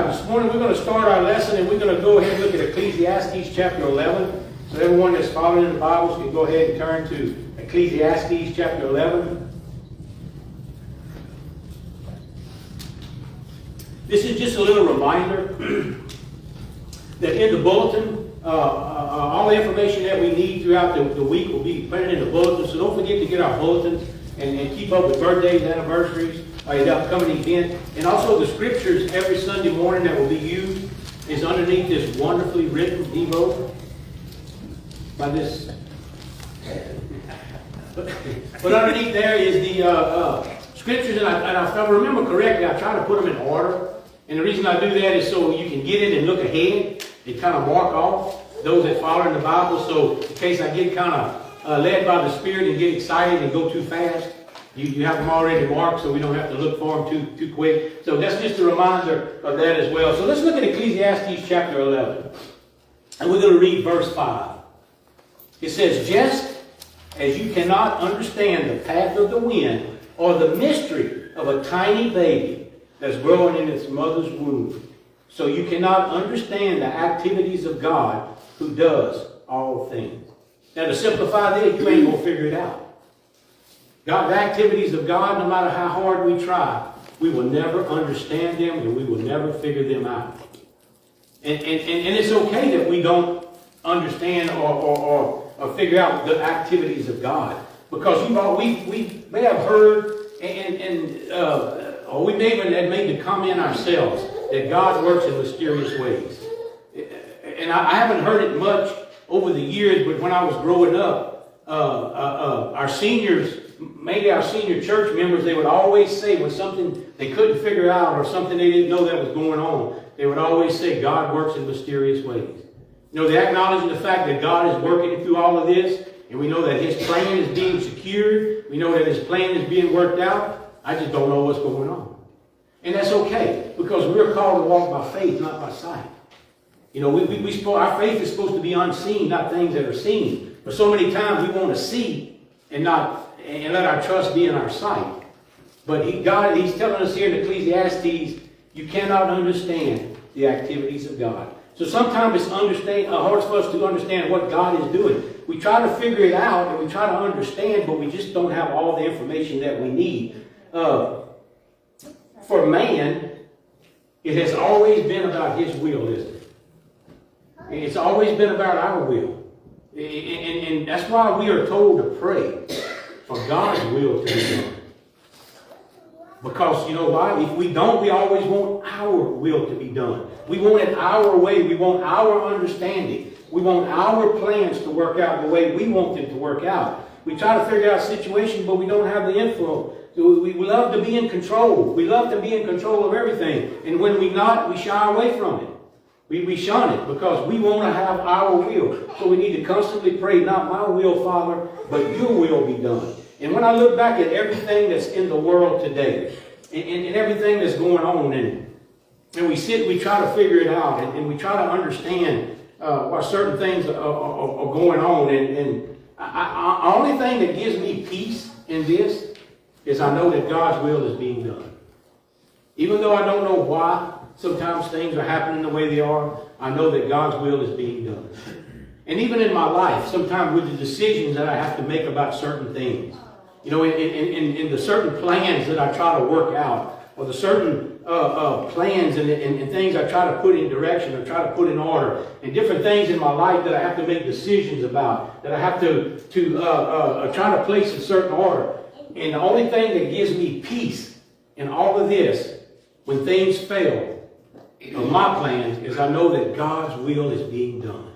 This morning we're going to start our lesson, and we're going to go ahead and look at Ecclesiastes chapter 11. So everyone that's following in the Bibles can go ahead and turn to Ecclesiastes chapter 11. This is just a little reminder that in the bulletin, all the information that we need throughout the week will be printed in the bulletin. So don't forget to get our bulletins and keep up with birthdays, anniversaries, the upcoming event. And also the scriptures every Sunday morning that will be used is underneath this wonderfully written Devo by this. But underneath there is the scriptures, and if I remember correctly, I try to put them in order. And the reason I do that is so you can get it and look ahead and kind of mark off those that follow in the Bible. So in case I get kind of led by the Spirit and get excited and go too fast, you have them already marked, so we don't have to look for them too quick. So that's just a reminder of that as well. So let's look at Ecclesiastes chapter 11. And we're going to read verse 5. It says, "Just as you cannot understand the path of the wind or the mystery of a tiny baby that's growing in its mother's womb, so you cannot understand the activities of God who does all things." Now to simplify this, you ain't going to figure it out. God, the activities of God, no matter how hard we try, we will never understand them and we will never figure them out. And it's okay that we don't understand or figure out the activities of God, because we may have heard or we may even have made the comment ourselves that God works in mysterious ways. And I haven't heard it much over the years, but when I was growing up, our seniors, maybe our senior church members, they would always say when something they couldn't figure out or something they didn't know that was going on, they would always say, God works in mysterious ways. You know, they acknowledge the fact that God is working through all of this, and we know that His plan is being secured. We know that His plan is being worked out. I just don't know what's going on. And that's okay, because we're called to walk by faith, not by sight. You know, our faith is supposed to be unseen, not things that are seen. But so many times we want to see and let our trust be in our sight. But He's telling us here in Ecclesiastes, you cannot understand the activities of God. So sometimes it's hard for us to understand what God is doing. We try to figure it out and we try to understand, but we just don't have all the information that we need. For man, it has always been about his will, isn't it? It's always been about our will. And that's why we are told to pray for God's will to be done. Because, you know why? If we don't, we always want our will to be done. We want it our way. We want our understanding. We want our plans to work out the way we want them to work out. We try to figure out situations, but we don't have the influence. We love to be in control. We love to be in control of everything. And when we're not, we shy away from it. We shun it because we want to have our will. So we need to constantly pray, not my will, Father, but your will be done. And when I look back at everything that's in the world today, and everything that's going on, and we try to figure it out, and we try to understand why certain things are going on. And the only thing that gives me peace in this is I know that God's will is being done. Even though I don't know why sometimes things are happening the way they are, I know that God's will is being done. And even in my life, sometimes with the decisions that I have to make about certain things, you know, in the certain plans that I try to work out, or the certain plans and things I try to put in direction or try to put in order, and different things in my life that I have to make decisions about, that I have to try to place in certain order. And the only thing that gives me peace in all of this, when things fail of my plans, is I know that God's will is being done.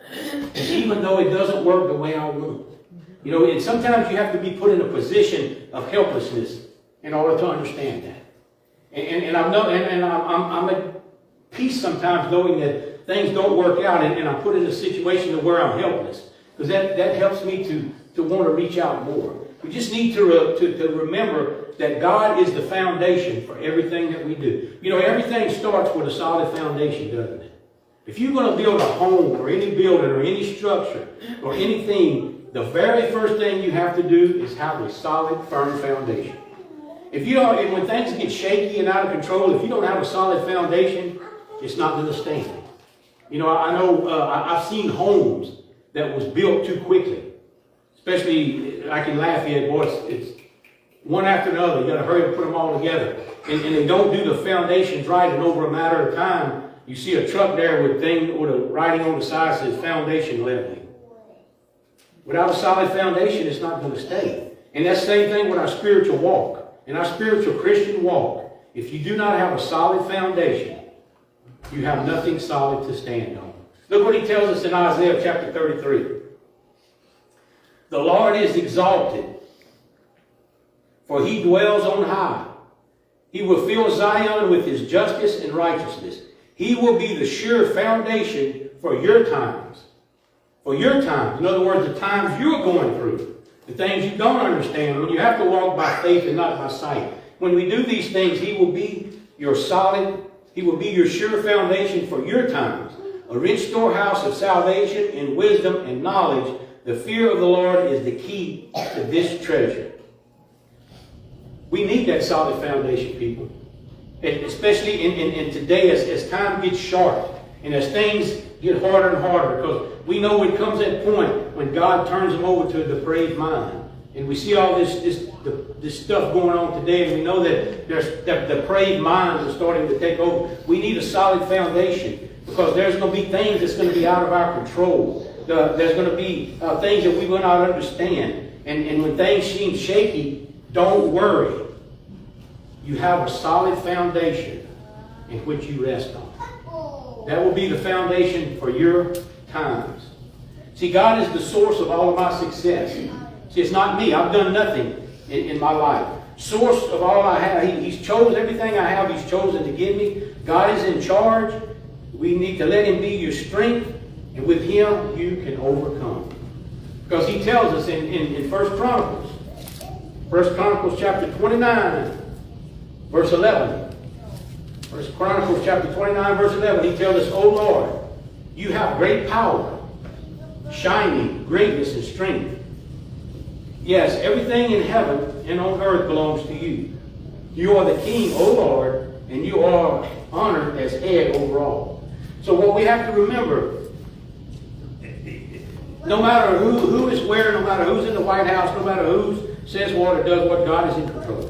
And even though it doesn't work the way I want. You know, and sometimes you have to be put in a position of helplessness in order to understand that. And I'm at peace sometimes knowing that things don't work out, and I'm put in a situation where I'm helpless. Because that helps me to want to reach out more. We just need to remember that God is the foundation for everything that we do. You know, everything starts with a solid foundation, doesn't it? If you're going to build a home or any building or any structure or anything, the very first thing you have to do is have a solid, firm foundation. If you don't, and when things get shaky and out of control, if you don't have a solid foundation, it's not going to stand. You know, I know I've seen homes that was built too quickly. Especially, I can laugh at, boy, it's one after another. You got to hurry and put them all together. And they don't do the foundations right, and over a matter of time, you see a truck there with the writing on the side says foundation leveling. Without a solid foundation, it's not going to stay. And that's the same thing with our spiritual walk. In our spiritual Christian walk, if you do not have a solid foundation, you have nothing solid to stand on. Look what he tells us in Isaiah chapter 33. The Lord is exalted, for he dwells on high. He will fill Zion with his justice and righteousness. He will be the sure foundation for your times. For your times. In other words, the times you're going through. The things you don't understand. When you have to walk by faith and not by sight. When we do these things, he will be your solid, he will be your sure foundation for your times. A rich storehouse of salvation and wisdom and knowledge. The fear of the Lord is the key to this treasure. We need that solid foundation, people. And especially in today, as time gets short and as things get harder and harder, because we know it comes that point when God turns them over to a depraved mind. And we see all this stuff going on today, and we know that the depraved minds are starting to take over. We need a solid foundation, because there's going to be things that's going to be out of our control. There's going to be things that we will not understand. And when things seem shaky, don't worry. You have a solid foundation in which you rest on. That will be the foundation for your times. See, God is the source of all of my success. See, it's not me. I've done nothing in my life. Source of all I have. He's chosen everything I have. He's chosen to give me. God is in charge. We need to let him be your strength. And with him, you can overcome. Because he tells us in 1 Chronicles. 1 Chronicles chapter 29, verse 11. 1 Chronicles chapter 29, verse 11. He tells us, O Lord, you have great power, shining greatness and strength. Yes, everything in heaven and on earth belongs to you. You are the king, O Lord, and you are honored as head over all. So what we have to remember, no matter who is where, no matter who's in the White House, no matter who says what or does what, God is in control.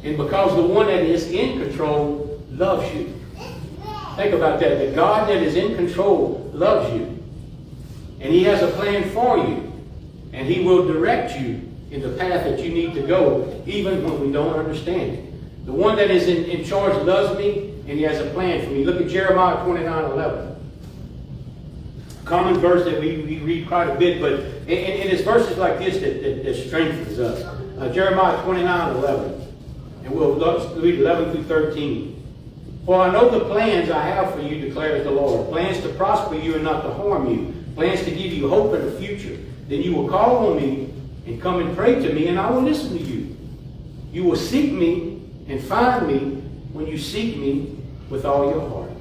And because the one that is in control loves you. Think about that. The God that is in control loves you. And he has a plan for you. And he will direct you in the path that you need to go, even when we don't understand it. The one that is in charge loves me, and he has a plan for me. Look at Jeremiah 29:11. Common verse that we read quite a bit, but it's verses like this that strengthens us. Jeremiah 29:11. And we'll read 11 through 13. For I know the plans I have for you, declares the Lord. Plans to prosper you and not to harm you. Plans to give you hope in the future. Then you will call on me and come and pray to me, and I will listen to you. You will seek me and find me when you seek me with all your heart.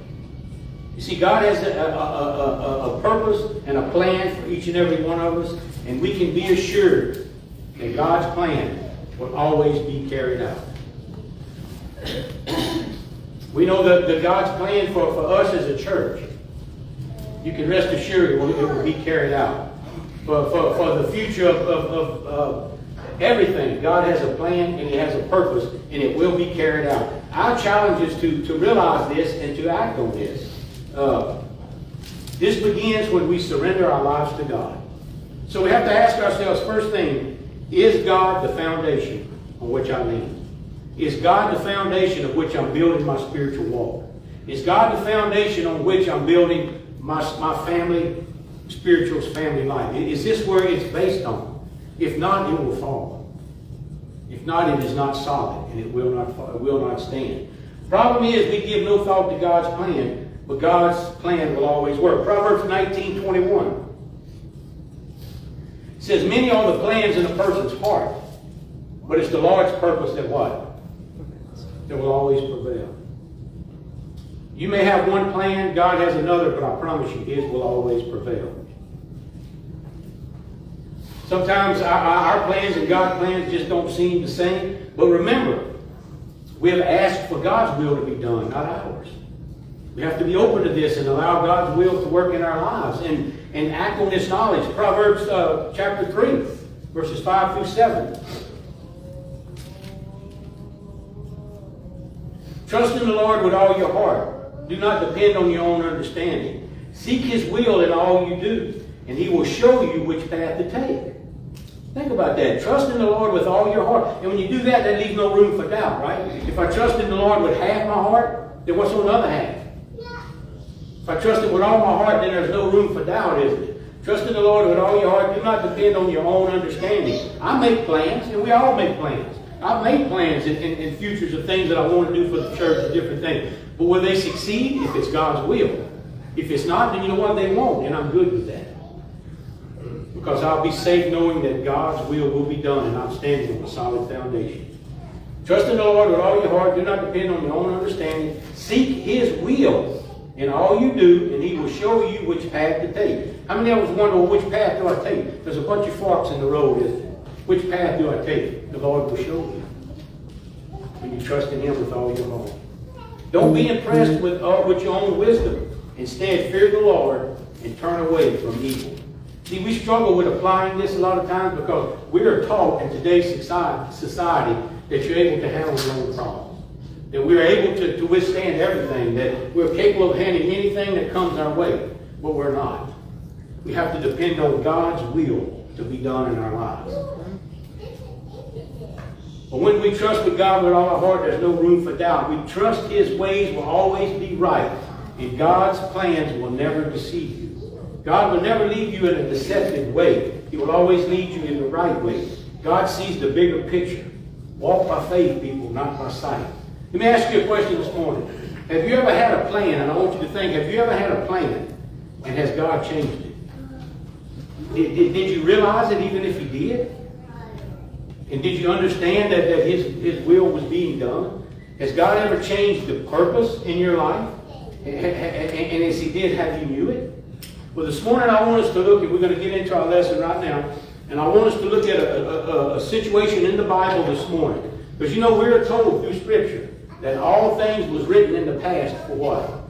You see, God has a purpose and a plan for each and every one of us, and we can be assured that God's plan will always be carried out. We know that God's plan for us as a church, you can rest assured it will be carried out. For the future of everything, God has a plan and he has a purpose, and it will be carried out. Our challenge is to realize this and to act on this. This begins when we surrender our lives to God. So we have to ask ourselves, first thing, is God the foundation on which I lean? Is God the foundation of which I'm building my spiritual walk? Is God the foundation on which I'm building my family, spiritual family life? Is this where it's based on? If not, it will fall. If not, it is not solid, and it will not stand. Problem is, we give no thought to God's plan, but God's plan will always work. Proverbs 19:21 says, many are the plans in a person's heart, but it's the Lord's purpose that what? That will always prevail. You may have one plan, God has another, but I promise you, his will always prevail. Sometimes our plans and God's plans just don't seem the same. But remember, We have asked for God's will to be done, not ours. We have to be open to this and allow God's will to work in our lives and act on this knowledge. Proverbs chapter 3, verses 5 through 7. Trust in the Lord with all your heart. Do not depend on your own understanding. Seek His will in all you do, and He will show you which path to take. Think about that. Trust in the Lord with all your heart. And when you do that, that leaves no room for doubt, right? If I trust in the Lord with half my heart, then what's on the other half? If I trust Him with all my heart, then there's no room for doubt, is it? Trust in the Lord with all your heart. Do not depend on your own understanding. I make plans, and we all make plans. I've made plans in futures of things that I want to do for the church and different things. But will they succeed? If it's God's will. If it's not, then you know what? They won't, and I'm good with that. Because I'll be safe knowing that God's will be done, and I'm standing on a solid foundation. Trust in the Lord with all your heart. Do not depend on your own understanding. Seek His will in all you do, and He will show you which path to take. How many of us wonder, well, which path do I take? There's a bunch of forks in the road, isn't it? Which path do I take? The Lord will show you. When you trust in Him with all your heart. Don't be impressed with your own wisdom. Instead, fear the Lord and turn away from evil. See, we struggle with applying this a lot of times because we are taught in today's society that you're able to handle your own problems. That we're able to withstand everything. That we're capable of handling anything that comes our way. But we're not. We have to depend on God's will to be done in our lives. But when we trust with God with all our heart, there's no room for doubt. We trust His ways will always be right. And God's plans will never deceive you. God will never lead you in a deceptive way. He will always lead you in the right way. God sees the bigger picture. Walk by faith, people, not by sight. Let me ask you a question this morning. Have you ever had a plan? And I want you to think, have you ever had a plan? And has God changed it? Did you realize it even if He did? And did you understand that His will was being done? Has God ever changed the purpose in your life? And as He did, have you knew it? Well, this morning I want us to look, and we're going to get into our lesson right now, and I want us to look at a situation in the Bible this morning. Because you know, we're told through Scripture that all things was written in the past for what?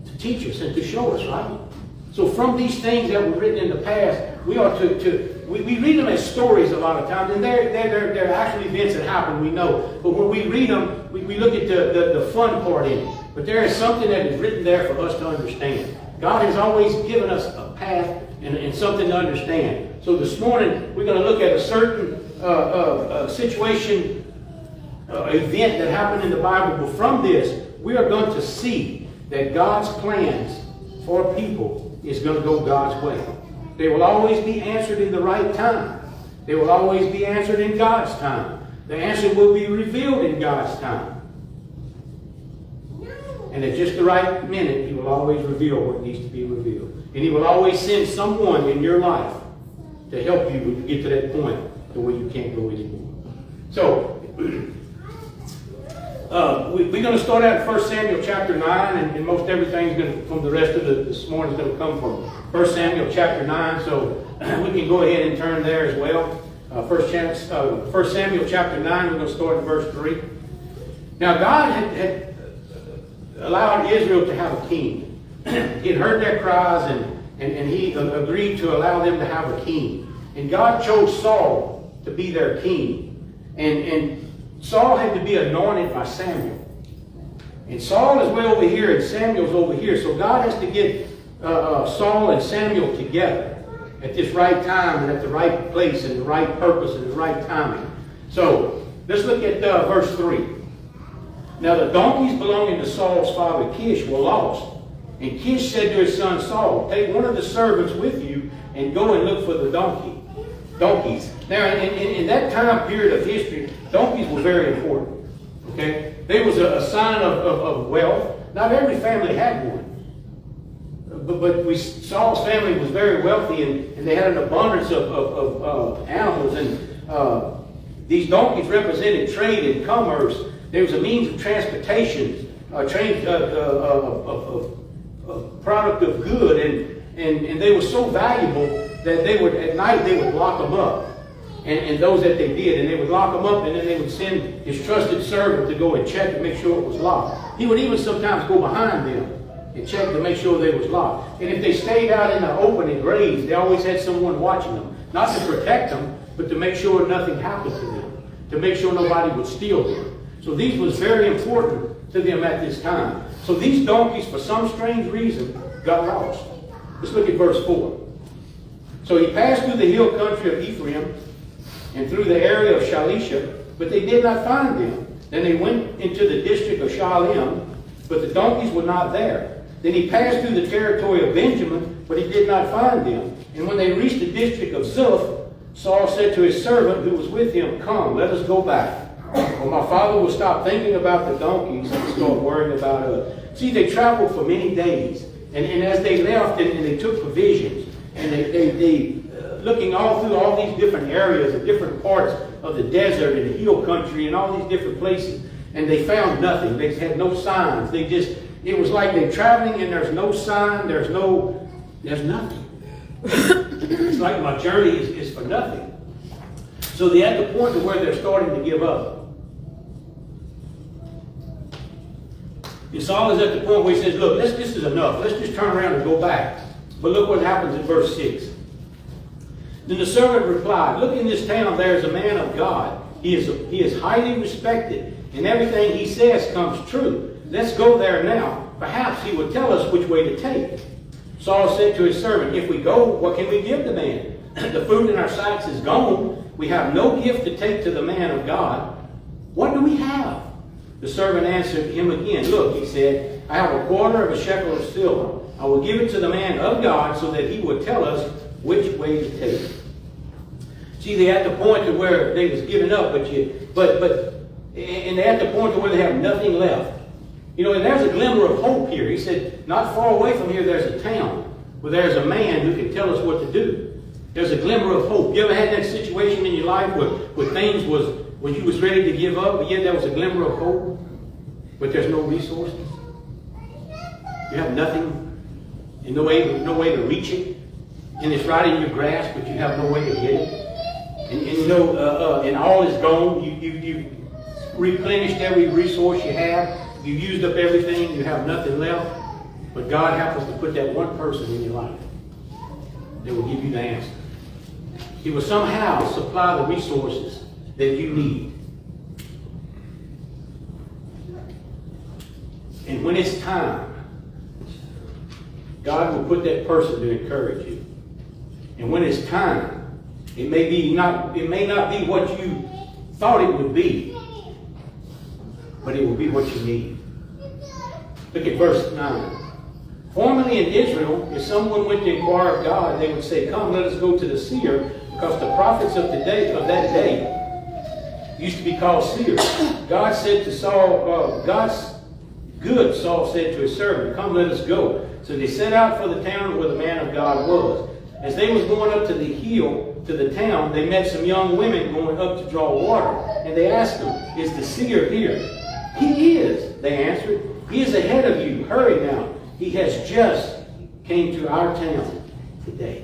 To teach us and to show us, right? So from these things that were written in the past, we are we read them as stories a lot of times, and they're actually events that happen, we know. But when we read them, we look at the fun part in it. But there is something that is written there for us to understand. God has always given us a path and something to understand. So this morning, we're going to look at a certain situation, event that happened in the Bible. But from this, we are going to see that God's plans for people is going to go God's way. They will always be answered in the right time. They will always be answered in God's time. The answer will be revealed in God's time. And at just the right minute, He will always reveal what needs to be revealed. And He will always send someone in your life to help you when you get to that point to where you can't go anymore. So, we're going to start out in 1 Samuel chapter 9, and most everything's going to, from the rest of this morning, is going to come from 1 Samuel chapter 9. So, we can go ahead and turn there as well. 1 Samuel chapter 9, we're going to start in verse 3. Now, God had allowed Israel to have a king. He had heard their cries, and He agreed to allow them to have a king. And God chose Saul to be their king. And Saul had to be anointed by Samuel. And Saul is way over here, and Samuel's over here. So God has to get Saul and Samuel together at this right time and at the right place and the right purpose and the right timing. So let's look at verse 3. Now the donkeys belonging to Saul's father Kish were lost. And Kish said to his son Saul, take one of the servants with you and go and look for the donkeys. Now in that time period of history, donkeys were very important. Okay? They was a sign of wealth. Not every family had one. But Saul's family was very wealthy, and they had an abundance of animals. And these donkeys represented trade and commerce. There was a means of transportation, a product of good, and they were so valuable that at night they would lock them up. and those that they did. And they would lock them up, and then they would send his trusted servant to go and check and make sure it was locked. He would even sometimes go behind them and check to make sure they was locked. And if they stayed out in the open and grazed, they always had someone watching them. Not to protect them, but to make sure nothing happened to them. To make sure nobody would steal them. So these was very important to them at this time. So these donkeys, for some strange reason, got lost. Let's look at verse 4. So he passed through the hill country of Ephraim and through the area of Shalisha, but they did not find them. Then they went into the district of Shalem, but the donkeys were not there. Then he passed through the territory of Benjamin, but he did not find them. And when they reached the district of Zuph, Saul said to his servant who was with him, "Come, let us go back. Or my father will stop thinking about the donkeys and start worrying about us." See, they traveled for many days. And as they left and they took provisions, and they looking all through all these different areas and different parts of the desert and the hill country and all these different places, and they found nothing. They had no signs. It was like they're traveling and there's no sign, there's nothing. It's like my journey is for nothing. So they're at the point to where they're starting to give up. And Saul is at the point where he says, look, this is enough. Let's just turn around and go back. But look what happens in verse 6. Then the servant replied, "Look, in this town there is a man of God. He is highly respected, and everything he says comes true. Let's go there now. Perhaps he will tell us which way to take." Saul said to his servant, "If we go, what can we give the man? The food in our sacks is gone. We have no gift to take to the man of God. What do we have?" The servant answered him again. "Look," he said, "I have a quarter of a shekel of silver. I will give it to the man of God so that he will tell us which way to take." See, they're at the point to where they was giving up, and they're at the point to where they have nothing left. You know, and there's a glimmer of hope here. He said, not far away from here, there's a town where there's a man who can tell us what to do. There's a glimmer of hope. You ever had that situation in your life where things was, when you was ready to give up, but yet there was a glimmer of hope, but there's no resources? You have nothing, and no way to reach it, and it's right in your grasp, but you have no way to get it. And you know, and all is gone. You replenished every resource you have. You used up everything. You have nothing left. But God happens to put that one person in your life that will give you the answer. He will somehow supply the resources that you need. And when it's time, God will put that person to encourage you. And when it's time, it may not be what you thought it would be, but it will be what you need. Look at verse 9. Formerly in Israel, if someone went to inquire of God, they would say, "Come, let us go to the seer," because the prophets of that day used to be called seers. God said to Saul, Saul said to his servant, "Come, let us go." So they set out for the town where the man of God was. As they was going up to the hill, to the town, they met some young women going up to draw water. And they asked them, "Is the seer here?" "He is," they answered. "He is ahead of you. Hurry now. He has just came to our town today."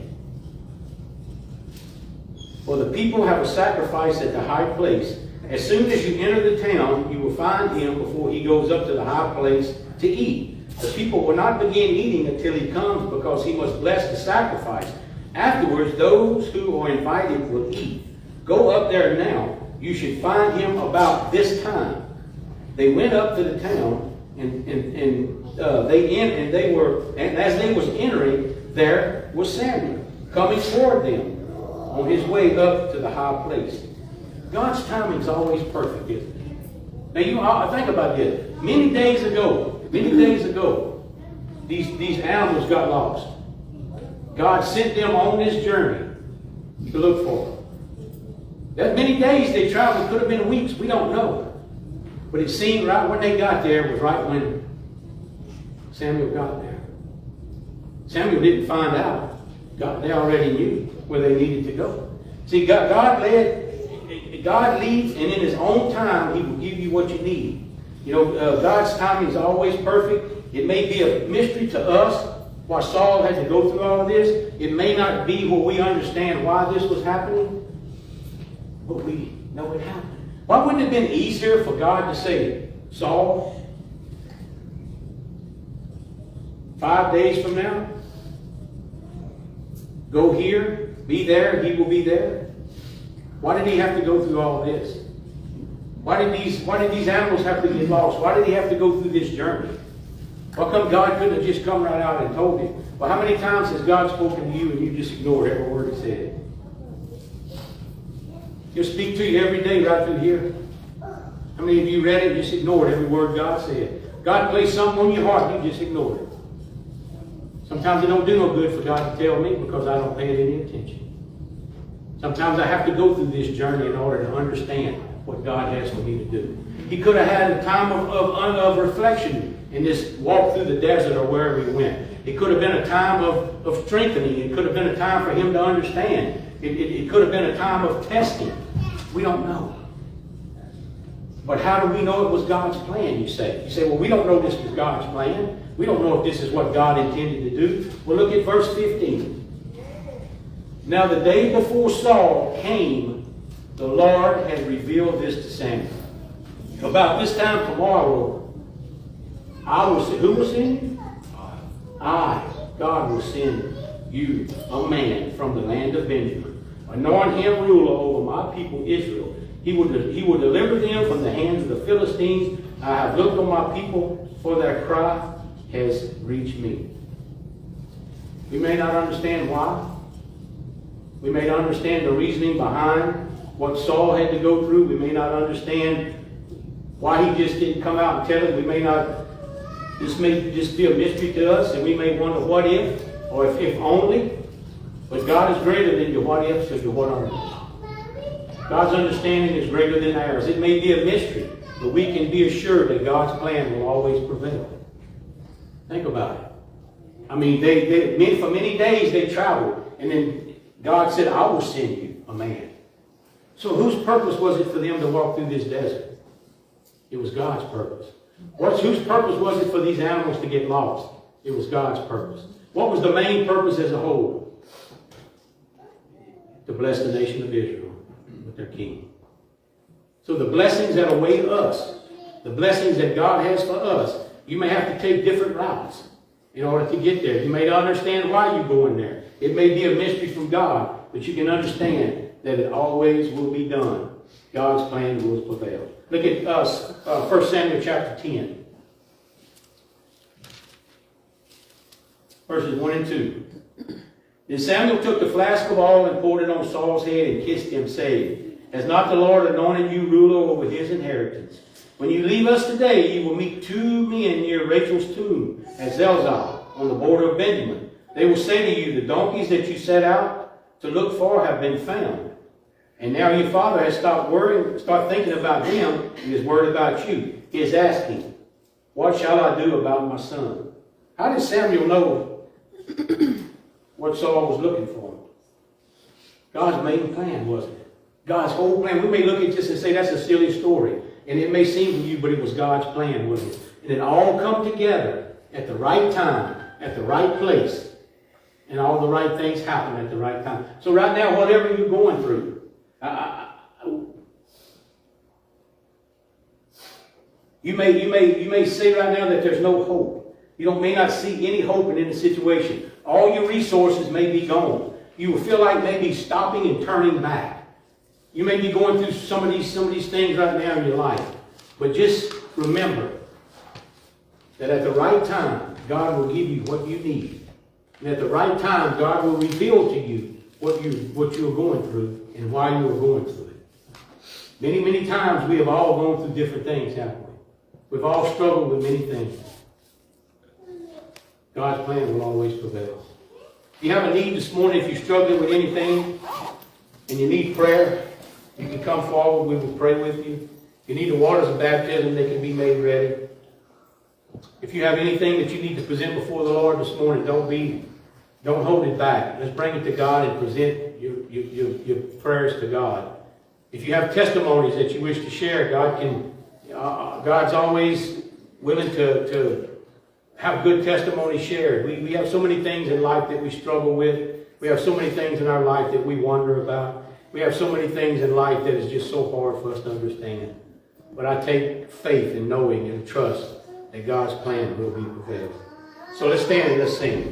For the people have a sacrifice at the high place. As soon as you enter the town, you will find him before he goes up to the high place to eat. The people will not begin eating until he comes, because he must bless the sacrifice. Afterwards, those who are invited will eat. Go up there now. You should find him about this time. They went up to the town, and as they was entering, there was Samuel coming toward them on his way up to the high place. God's timing is always perfect, isn't it? Now you think about this. Many days ago, these animals got lost. God sent them on this journey to look for them. That many days they traveled, could have been weeks, we don't know. But it seemed right when they got there was right when Samuel got there. Samuel didn't find out. They already knew where they needed to go. See, God leads, and in his own time, he will give you what you need. You know, God's timing is always perfect. It may be a mystery to us why Saul had to go through all of this. It may not be where we understand why this was happening. but we know it happened. Why wouldn't it have been easier for God to say, Saul, 5 days from now, go here, be there, he will be there? Why did he have to go through all this? Why did these animals have to get lost? Why did he have to go through this journey? How come God couldn't have just come right out and told him? Well, how many times has God spoken to you and you just ignored every word he said? He'll speak to you every day right through here. How many of you read it and just ignored every word God said? God placed something on your heart and you just ignored it. Sometimes it don't do no good for God to tell me because I don't pay it any attention. Sometimes I have to go through this journey in order to understand what God has for me to do. He could have had a time of reflection in this walk through the desert or wherever he went. It could have been a time of strengthening. It could have been a time for him to understand. It could have been a time of testing. We don't know. But how do we know it was God's plan, you say? You say, well, we don't know this was God's plan. We don't know if this is what God intended to do. Well, look at verse 15. Now the day before Saul came, the Lord had revealed this to Samuel. About this time tomorrow, who will send you? God will send you a man from the land of Benjamin. Anoint him ruler over my people Israel. He will deliver them from the hands of the Philistines. I have looked on my people, for their cry has reached me. We may not understand why. We may not understand the reasoning behind what Saul had to go through. We may not understand why he just didn't come out and tell it. We may not. This may just be a mystery to us, and we may wonder what if, or if only. But God is greater than your what ifs or your what aren't. God's understanding is greater than ours. It may be a mystery, but we can be assured that God's plan will always prevail. Think about it. I mean, for many days they traveled, and then God said, I will send you a man. So whose purpose was it for them to walk through this desert? It was God's purpose. Whose purpose was it for these animals to get lost? It was God's purpose. What was the main purpose as a whole? To bless the nation of Israel with their king. So the blessings that await us, the blessings that God has for us, you may have to take different routes in order to get there. You may not understand why you're going there. It may be a mystery from God, but you can understand that it always will be done. God's plan will prevail. Look at 1 Samuel chapter 10. Verses 1 and 2. Then Samuel took the flask of oil and poured it on Saul's head and kissed him, saying, Has not the Lord anointed you ruler over his inheritance? When you leave us today, you will meet 2 men near Rachel's tomb at Zelzah on the border of Benjamin. They will say to you, The donkeys that you set out to look for have been found. And now your father has stopped thinking about them and is worried about you. He is asking, What shall I do about my son? How did Samuel know what Saul was looking for? God's main plan, wasn't it? God's whole plan. We may look at this and say that's a silly story. And it may seem to you, but it was God's plan, wasn't it? And it all come together at the right time, at the right place. And all the right things happen at the right time. So right now, whatever you're going through, you may say right now that there's no hope. You may not see any hope in any situation. All your resources may be gone. You will feel like maybe stopping and turning back. You may be going through some of these things right now in your life. But just remember that at the right time, God will give you what you need. And at the right time, God will reveal to you what you're going through and why you are going through it. Many, many times we have all gone through different things, haven't we? We've all struggled with many things. God's plan will always prevail. If you have a need this morning, if you're struggling with anything and you need prayer, you can come forward. We will pray with you. If you need the waters of baptism, they can be made ready. If you have anything that you need to present before the Lord this morning, don't hold it back. Let's bring it to God and present your prayers to God. If you have testimonies that you wish to share, God's always willing to have good testimonies shared. We have so many things in life that we struggle with. We have so many things in our life that we wonder about. We have so many things in life that is just so hard for us to understand. But I take faith in knowing and trust that God's plan will be fulfilled. So let's stand and let's sing.